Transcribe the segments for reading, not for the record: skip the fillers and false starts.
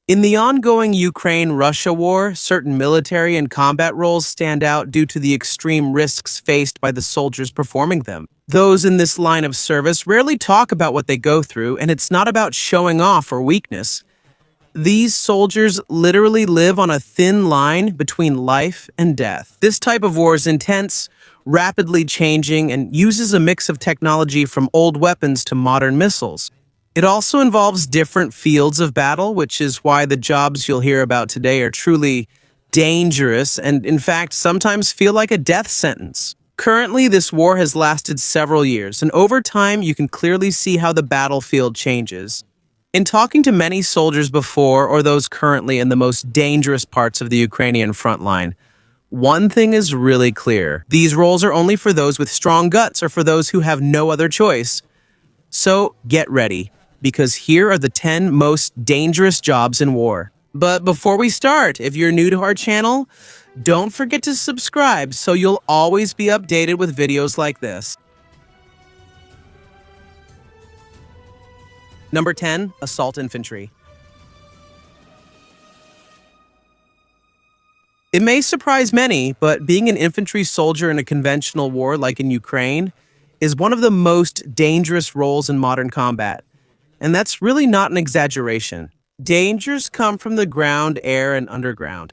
In the ongoing Ukraine-Russia war, certain military and combat roles stand out due to the extreme risks faced by the soldiers performing them. Those in this line of service rarely talk about what they go through, and it's not about showing off or weakness. These soldiers literally live on a thin line between life and death. This type of war is intense, rapidly changing, and uses a mix of technology from old weapons to modern missiles. It also involves different fields of battle, which is why the jobs you'll hear about today are truly dangerous and, in fact, sometimes feel like a death sentence. Currently, this war has lasted several years, and over time, you can clearly see how the battlefield changes. In talking to many soldiers before or those currently in the most dangerous parts of the Ukrainian front line, one thing is really clear. These roles are only for those with strong guts or for those who have no other choice. So get ready, because here are the 10 most dangerous jobs in war. But before we start, if you're new to our channel, don't forget to subscribe so you'll always be updated with videos like this. Number 10, Assault Infantry. It may surprise many, but being an infantry soldier in a conventional war like in Ukraine is one of the most dangerous roles in modern combat. And that's really not an exaggeration. Dangers come from the ground, air, and underground.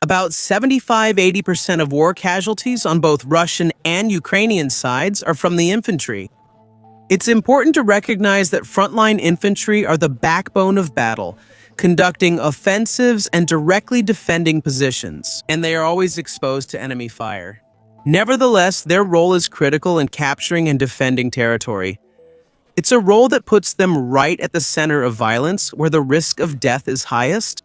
About 75–80% of war casualties on both Russian and Ukrainian sides are from the infantry. It's important to recognize that frontline infantry are the backbone of battle, conducting offensives and directly defending positions, and they are always exposed to enemy fire. Nevertheless, their role is critical in capturing and defending territory. It's a role that puts them right at the center of violence, where the risk of death is highest.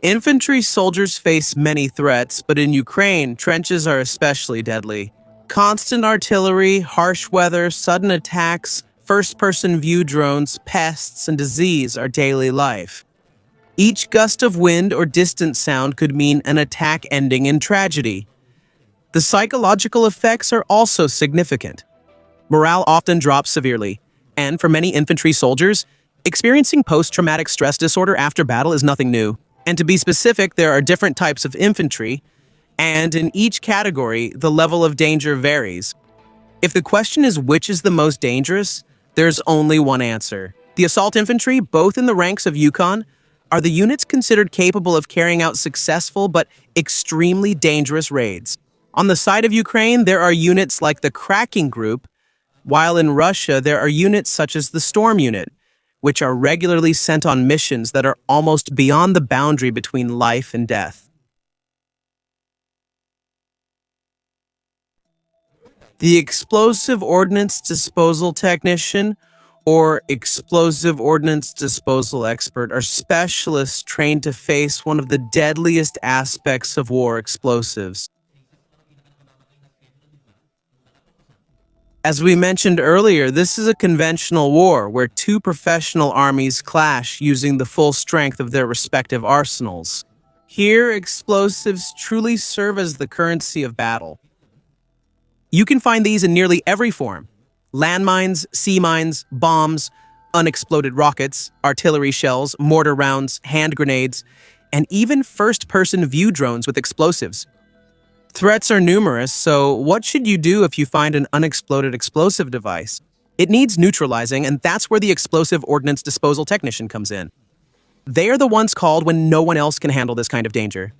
Infantry soldiers face many threats, but in Ukraine, trenches are especially deadly. Constant artillery, harsh weather, sudden attacks, first-person view drones, pests, and disease are daily life. Each gust of wind or distant sound could mean an attack ending in tragedy. The psychological effects are also significant. Morale often drops severely, and for many infantry soldiers, experiencing post-traumatic stress disorder after battle is nothing new. And to be specific, there are different types of infantry, and in each category, the level of danger varies. If the question is which is the most dangerous, there's only one answer. The assault infantry, both in the ranks of Yukon, are the units considered capable of carrying out successful but extremely dangerous raids. On the side of Ukraine, there are units like the Cracking Group, while in Russia, there are units such as the Storm Unit, which are regularly sent on missions that are almost beyond the boundary between life and death. The Explosive Ordnance Disposal Technician or Explosive Ordnance Disposal Expert are specialists trained to face one of the deadliest aspects of war: explosives. As we mentioned earlier, this is a conventional war where two professional armies clash using the full strength of their respective arsenals. Here, explosives truly serve as the currency of battle. You can find these in nearly every form: landmines, sea mines, bombs, unexploded rockets, artillery shells, mortar rounds, hand grenades, and even first-person view drones with explosives. Threats are numerous, so what should you do if you find an unexploded explosive device? It needs neutralizing, and that's where the Explosive Ordnance Disposal Technician comes in. They are the ones called when no one else can handle this kind of danger.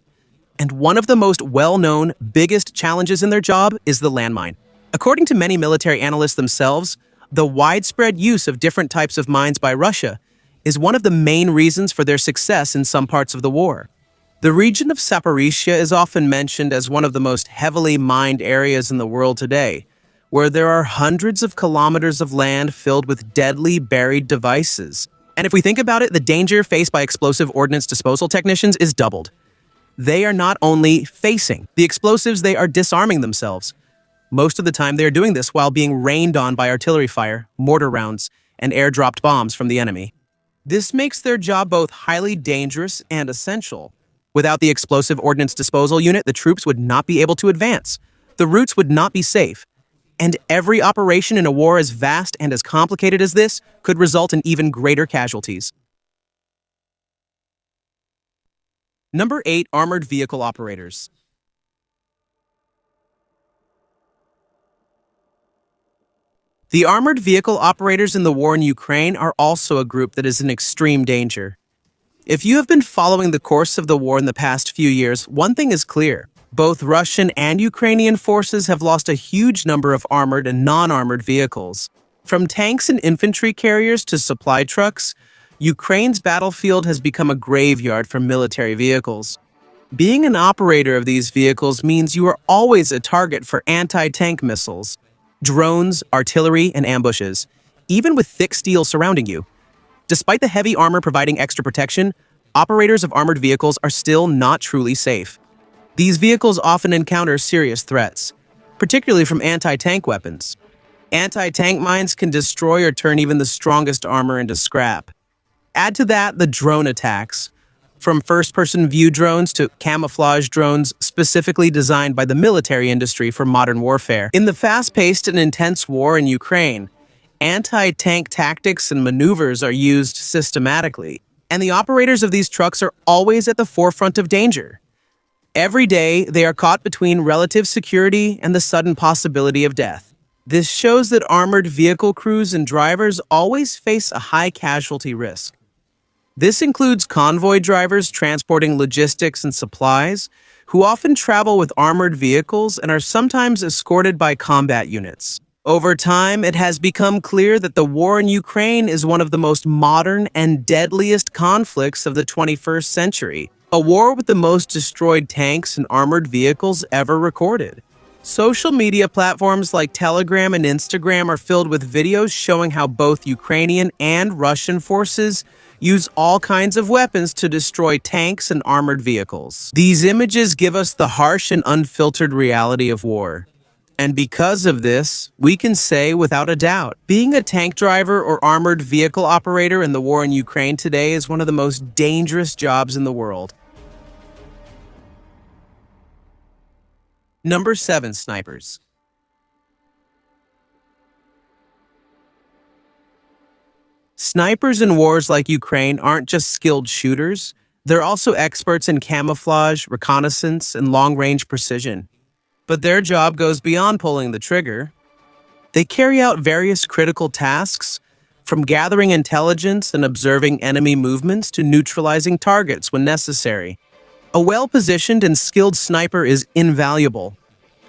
And one of the most well-known, biggest challenges in their job is the landmine. According to many military analysts themselves, the widespread use of different types of mines by Russia is one of the main reasons for their success in some parts of the war. The region of Sappers is often mentioned as one of the most heavily mined areas in the world today, where there are hundreds of kilometers of land filled with deadly buried devices. And if we think about it, the danger faced by explosive ordnance disposal technicians is doubled. They are not only facing the explosives, they are disarming themselves. Most of the time, they are doing this while being rained on by artillery fire, mortar rounds, and air-dropped bombs from the enemy. This makes their job both highly dangerous and essential. Without the Explosive Ordnance Disposal Unit, the troops would not be able to advance. The routes would not be safe. And every operation in a war as vast and as complicated as this could result in even greater casualties. Number 8. Armored Vehicle Operators. The armored vehicle operators in the war in Ukraine are also a group that is in extreme danger. If you have been following the course of the war in the past few years, one thing is clear. Both Russian and Ukrainian forces have lost a huge number of armored and non-armored vehicles. From tanks and infantry carriers to supply trucks, Ukraine's battlefield has become a graveyard for military vehicles. Being an operator of these vehicles means you are always a target for anti-tank missiles, drones, artillery, and ambushes, even with thick steel surrounding you. Despite the heavy armor providing extra protection, operators of armored vehicles are still not truly safe. These vehicles often encounter serious threats, particularly from anti-tank weapons. Anti-tank mines can destroy or turn even the strongest armor into scrap. Add to that the drone attacks, from first-person view drones to camouflage drones specifically designed by the military industry for modern warfare. In the fast-paced and intense war in Ukraine, anti-tank tactics and maneuvers are used systematically, and the operators of these trucks are always at the forefront of danger. Every day, they are caught between relative security and the sudden possibility of death. This shows that armored vehicle crews and drivers always face a high casualty risk. This includes convoy drivers transporting logistics and supplies, who often travel with armored vehicles and are sometimes escorted by combat units. Over time, it has become clear that the war in Ukraine is one of the most modern and deadliest conflicts of the 21st century, a war with the most destroyed tanks and armored vehicles ever recorded. Social media platforms like Telegram and Instagram are filled with videos showing how both Ukrainian and Russian forces use all kinds of weapons to destroy tanks and armored vehicles. These images give us the harsh and unfiltered reality of war. And because of this, we can say without a doubt, being a tank driver or armored vehicle operator in the war in Ukraine today is one of the most dangerous jobs in the world. Number 7. Snipers. Snipers in wars like Ukraine aren't just skilled shooters, they're also experts in camouflage, reconnaissance, and long-range precision. But their job goes beyond pulling the trigger. They carry out various critical tasks, from gathering intelligence and observing enemy movements to neutralizing targets when necessary. A well-positioned and skilled sniper is invaluable.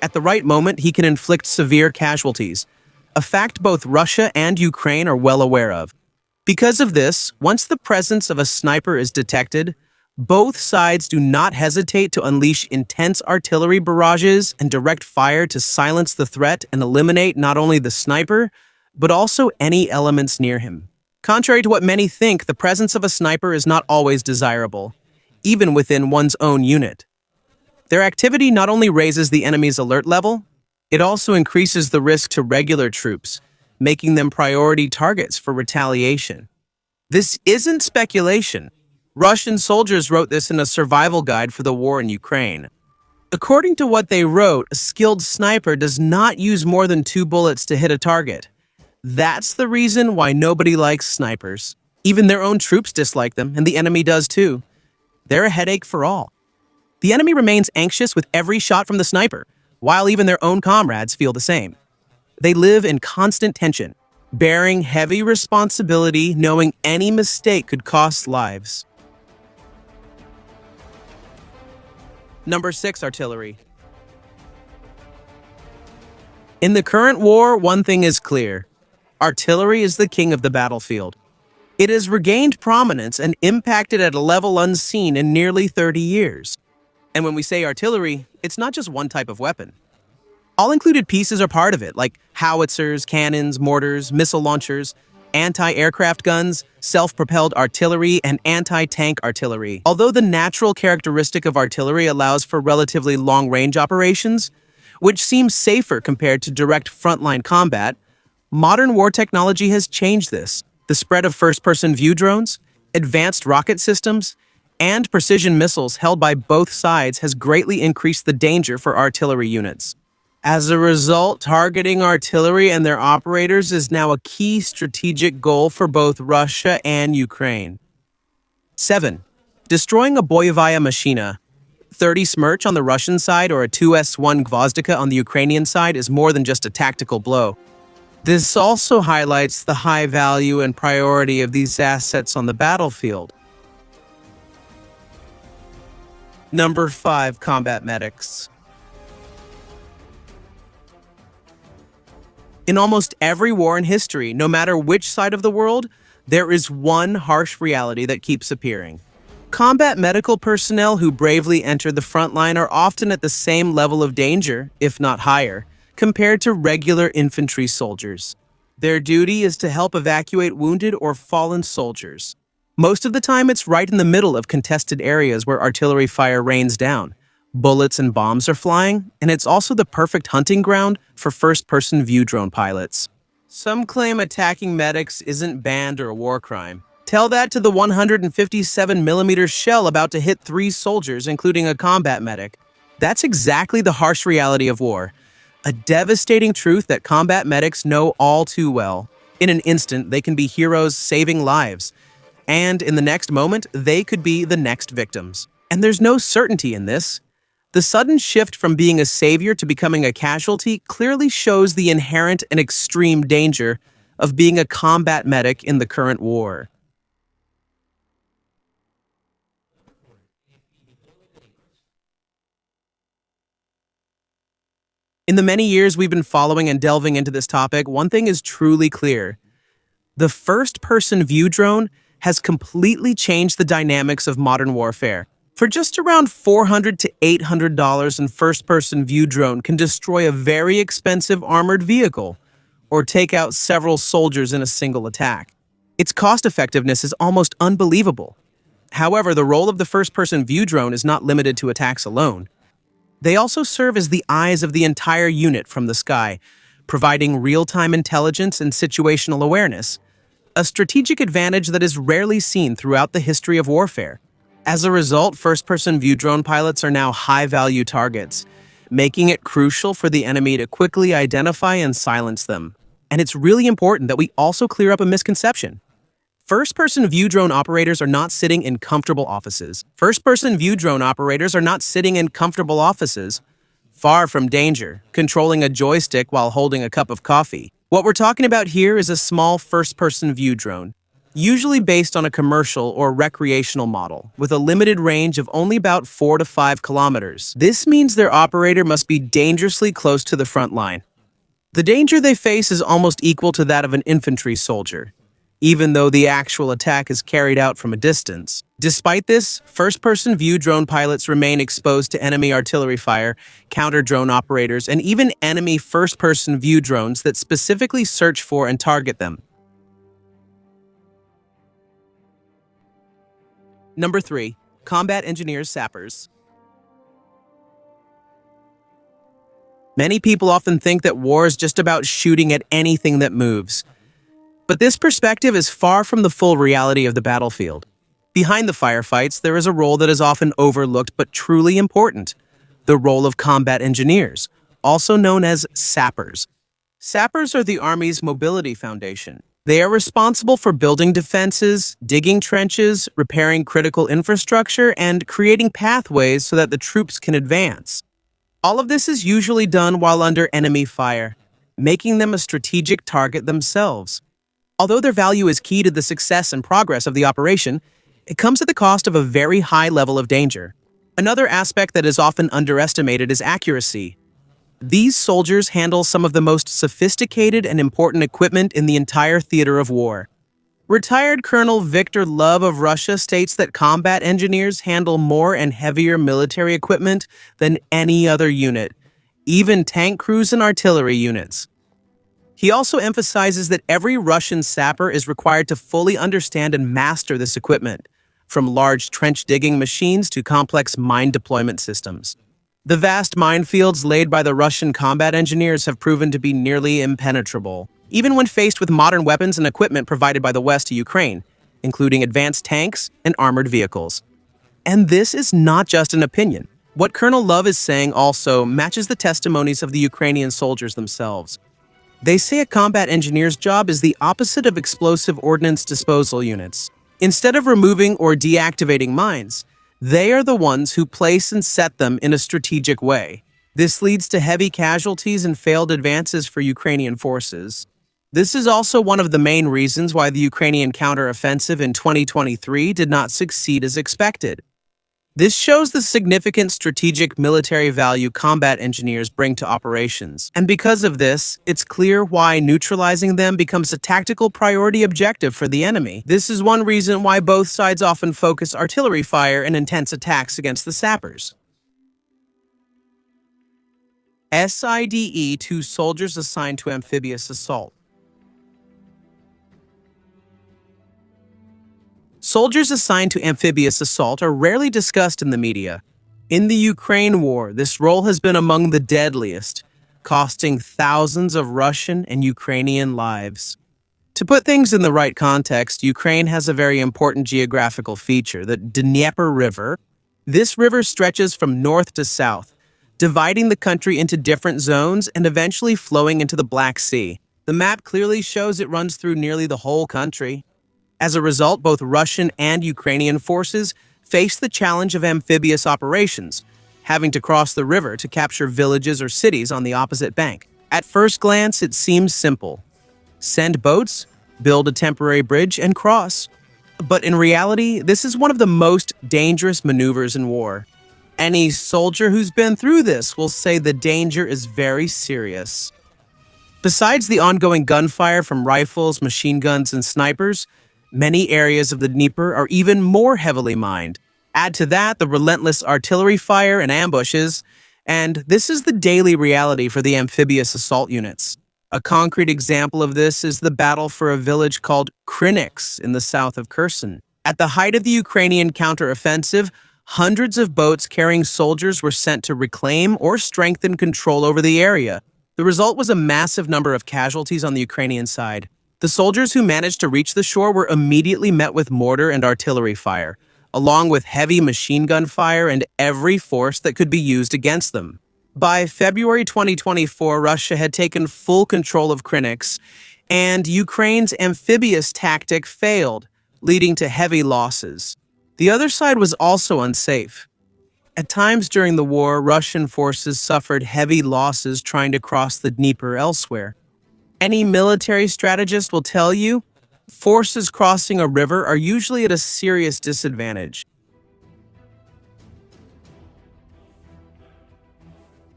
At the right moment, he can inflict severe casualties, a fact both Russia and Ukraine are well aware of. Because of this, once the presence of a sniper is detected, both sides do not hesitate to unleash intense artillery barrages and direct fire to silence the threat and eliminate not only the sniper, but also any elements near him. Contrary to what many think, the presence of a sniper is not always desirable, even within one's own unit. Their activity not only raises the enemy's alert level, it also increases the risk to regular troops, making them priority targets for retaliation. This isn't speculation. Russian soldiers wrote this in a survival guide for the war in Ukraine. According to what they wrote, a skilled sniper does not use more than 2 bullets to hit a target. That's the reason why nobody likes snipers. Even their own troops dislike them, and the enemy does too. They're a headache for all. The enemy remains anxious with every shot from the sniper, while even their own comrades feel the same. They live in constant tension, bearing heavy responsibility, knowing any mistake could cost lives. Number 6. Artillery. In the current war, one thing is clear. Artillery is the king of the battlefield. It has regained prominence and impacted at a level unseen in nearly 30 years. And when we say artillery, it's not just one type of weapon. All included pieces are part of it, like howitzers, cannons, mortars, missile launchers, anti-aircraft guns, self-propelled artillery, and anti-tank artillery. Although the natural characteristic of artillery allows for relatively long-range operations, which seems safer compared to direct frontline combat, modern war technology has changed this. The spread of first-person view drones, advanced rocket systems, and precision missiles held by both sides has greatly increased the danger for artillery units. As a result, targeting artillery and their operators is now a key strategic goal for both Russia and Ukraine. 7. Destroying a Boyevaya Machina, 30 Smerch on the Russian side or a 2S-1 Gvozdika on the Ukrainian side is more than just a tactical blow. This also highlights the high value and priority of these assets on the battlefield. Number 5. Combat Medics. In almost every war in history, no matter which side of the world, there is one harsh reality that keeps appearing. Combat medical personnel who bravely enter the front line are often at the same level of danger, if not higher, compared to regular infantry soldiers. Their duty is to help evacuate wounded or fallen soldiers. Most of the time, it's right in the middle of contested areas where artillery fire rains down. Bullets and bombs are flying, and it's also the perfect hunting ground for first-person view drone pilots. Some claim attacking medics isn't banned or a war crime. Tell that to the 157mm shell about to hit 3 soldiers, including a combat medic. That's exactly the harsh reality of war. A devastating truth that combat medics know all too well. In an instant, they can be heroes saving lives. And in the next moment, they could be the next victims. And there's no certainty in this. The sudden shift from being a savior to becoming a casualty clearly shows the inherent and extreme danger of being a combat medic in the current war. In the many years we've been following and delving into this topic, one thing is truly clear. The first-person view drone has completely changed the dynamics of modern warfare. For just around $400 to $800, a first-person view drone can destroy a very expensive armored vehicle or take out several soldiers in a single attack. Its cost-effectiveness is almost unbelievable. However, the role of the first-person view drone is not limited to attacks alone. They also serve as the eyes of the entire unit from the sky, providing real-time intelligence and situational awareness, a strategic advantage that is rarely seen throughout the history of warfare. As a result, first-person view drone pilots are now high-value targets, making it crucial for the enemy to quickly identify and silence them. And it's really important that we also clear up a misconception. First-person view drone operators are not sitting in comfortable offices. First-person view drone operators are not sitting in comfortable offices, far from danger, controlling a joystick while holding a cup of coffee. What we're talking about here is a small first-person view drone, usually based on a commercial or recreational model, with a limited range of only about 4 to 5 kilometers. This means their operator must be dangerously close to the front line. The danger they face is almost equal to that of an infantry soldier, even though the actual attack is carried out from a distance. Despite this, first-person view drone pilots remain exposed to enemy artillery fire, counter-drone operators, and even enemy first-person view drones that specifically search for and target them. Number 3. Combat Engineers Sappers. Many people often think that war is just about shooting at anything that moves. But this perspective is far from the full reality of the battlefield. Behind the firefights, there is a role that is often overlooked but truly important: the role of combat engineers, also known as sappers. Sappers are the Army's mobility foundation. They are responsible for building defenses, digging trenches, repairing critical infrastructure, and creating pathways so that the troops can advance. All of this is usually done while under enemy fire, making them a strategic target themselves. Although their value is key to the success and progress of the operation, it comes at the cost of a very high level of danger. Another aspect that is often underestimated is accuracy. These soldiers handle some of the most sophisticated and important equipment in the entire theater of war. Retired Colonel Victor Love of Russia states that combat engineers handle more and heavier military equipment than any other unit, even tank crews and artillery units. He also emphasizes that every Russian sapper is required to fully understand and master this equipment, from large trench-digging machines to complex mine deployment systems. The vast minefields laid by the Russian combat engineers have proven to be nearly impenetrable, even when faced with modern weapons and equipment provided by the West to Ukraine, including advanced tanks and armored vehicles. And this is not just an opinion. What Colonel Love is saying also matches the testimonies of the Ukrainian soldiers themselves. They say a combat engineer's job is the opposite of explosive ordnance disposal units. Instead of removing or deactivating mines, they are the ones who place and set them in a strategic way. This leads to heavy casualties and failed advances for Ukrainian forces. This is also one of the main reasons why the Ukrainian counteroffensive in 2023 did not succeed as expected. This shows the significant strategic military value combat engineers bring to operations, and because of this, it's clear why neutralizing them becomes a tactical priority objective for the enemy. This is one reason why both sides often focus artillery fire and intense attacks against the Sappers. SIDE to soldiers assigned to amphibious assault. Soldiers assigned to amphibious assault are rarely discussed in the media. In the Ukraine war, this role has been among the deadliest, costing thousands of Russian and Ukrainian lives. To put things in the right context, Ukraine has a very important geographical feature, the Dnieper River. This river stretches from north to south, dividing the country into different zones and eventually flowing into the Black Sea. The map clearly shows it runs through nearly the whole country. As a result, both Russian and Ukrainian forces face the challenge of amphibious operations, having to cross the river to capture villages or cities on the opposite bank. At first glance, it seems simple. Send boats, build a temporary bridge, and cross. But in reality, this is one of the most dangerous maneuvers in war. Any soldier who's been through this will say the danger is very serious. Besides the ongoing gunfire from rifles, machine guns, and snipers, many areas of the Dnieper are even more heavily mined. Add to that the relentless artillery fire and ambushes, and this is the daily reality for the amphibious assault units. A concrete example of this is the battle for a village called Reconnaissance in the south of Kherson. At the height of the Ukrainian counteroffensive, hundreds of boats carrying soldiers were sent to reclaim or strengthen control over the area. The result was a massive number of casualties on the Ukrainian side. The soldiers who managed to reach the shore were immediately met with mortar and artillery fire, along with heavy machine gun fire and every force that could be used against them. By February 2024, Russia had taken full control of Reconnaissance, and Ukraine's amphibious tactic failed, leading to heavy losses. The other side was also unsafe. At times during the war, Russian forces suffered heavy losses trying to cross the Dnieper elsewhere. Any military strategist will tell you, forces crossing a river are usually at a serious disadvantage.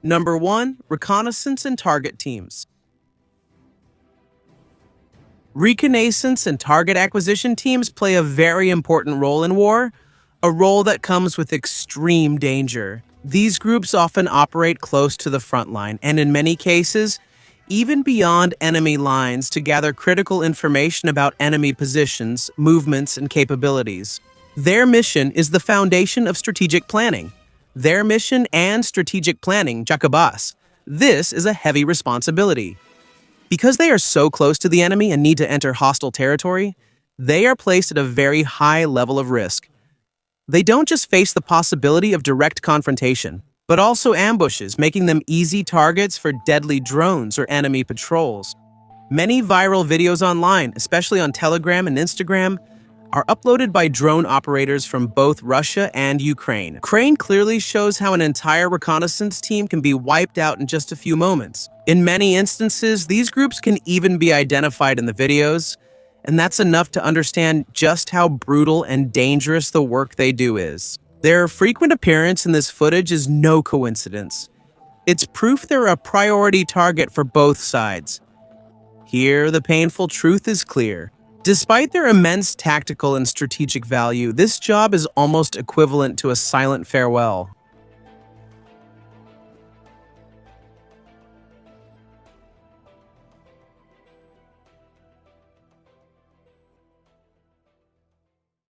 Number 1. Reconnaissance and target teams. Reconnaissance and target acquisition teams play a very important role in war, a role that comes with extreme danger. These groups often operate close to the front line, and in many cases, even beyond enemy lines to gather critical information about enemy positions, movements, and capabilities. Their mission is the foundation of strategic planning. Their mission and strategic planning, Jakubas. This is a heavy responsibility. Because they are so close to the enemy and need to enter hostile territory, they are placed at a very high level of risk. They don't just face the possibility of direct confrontation, but also ambushes, making them easy targets for deadly drones or enemy patrols. Many viral videos online, especially on Telegram and Instagram, are uploaded by drone operators from both Russia and Ukraine. Ukraine clearly shows how an entire reconnaissance team can be wiped out in just a few moments. In many instances, these groups can even be identified in the videos, and that's enough to understand just how brutal and dangerous the work they do is. Their frequent appearance in this footage is no coincidence. It's proof they're a priority target for both sides. Here, the painful truth is clear. Despite their immense tactical and strategic value, this job is almost equivalent to a silent farewell.